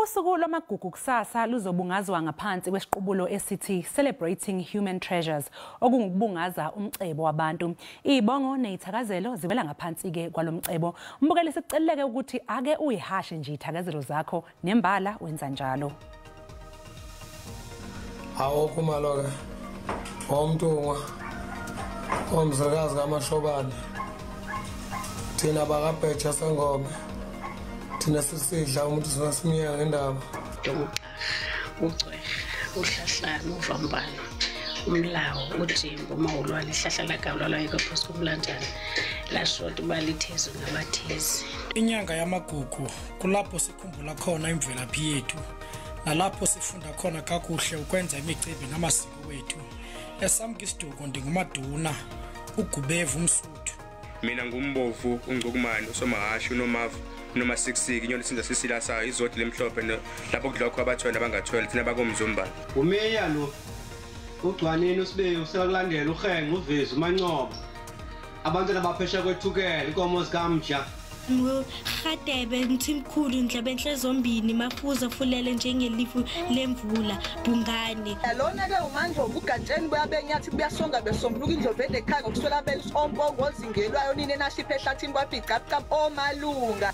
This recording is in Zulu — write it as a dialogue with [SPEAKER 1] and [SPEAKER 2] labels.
[SPEAKER 1] Usuku lwamagugu kusasa luzobungazwa ngaphansi kwesiqubulo esithi Celebrating Human Treasures, okungukubungaza umcebo wabantu. Izibongo nezithakazelo zivela ngaphansi-ke kwalomcebo. Mbukeli siceleke ukuthi ake uyihashe nje izithakazelo zakho nembala wenza njalo.
[SPEAKER 2] Awukho maloka. Omntungwa. Omzakazi kaMashobane. Thina bakabheja sengome. Thina sisidla umuntu singasimiyeka ngendaba.
[SPEAKER 3] Ucwe, uhlahlana, uvambana, umlawo, ujimbo, mawulwa lihlahla lakawulwa yikaphosi kumlanjana. Lashota balithezi ngabathezi.
[SPEAKER 4] Inyanga yamagugu kulapho sikhumbula khona imvelaphi yethu. Nalapho sifunda khona kakuhle ukwenza imicimbi namasiko wethu. Esamke isiduko ndingumaduna, uGubevu umSuthu.
[SPEAKER 5] Mina ngumbovu ungcukumani uSomahashu noMavu noma 66 inyoni sinza sisilasa izodi lemhlophe lapho kudlokho abathwele abangathwele thina bakomzumba.
[SPEAKER 6] Umeya lo ugcwaneni usibe usekulandela uhenga uvezi umancobo. Abantu abaphesha kwethukela inkomo zikamja.
[SPEAKER 7] Khadebe ntimkhulu ndlebenhle zombini mafuza fulele njengelifu lemvula bungane.
[SPEAKER 8] Lona ke uMandlovu ugatsheni buyabenyathi buyasonga besombuluka indlovu enekhaya ngokuswela belisompongo ozingelwayo nini enashiphe ehlathini kwafica omalunga.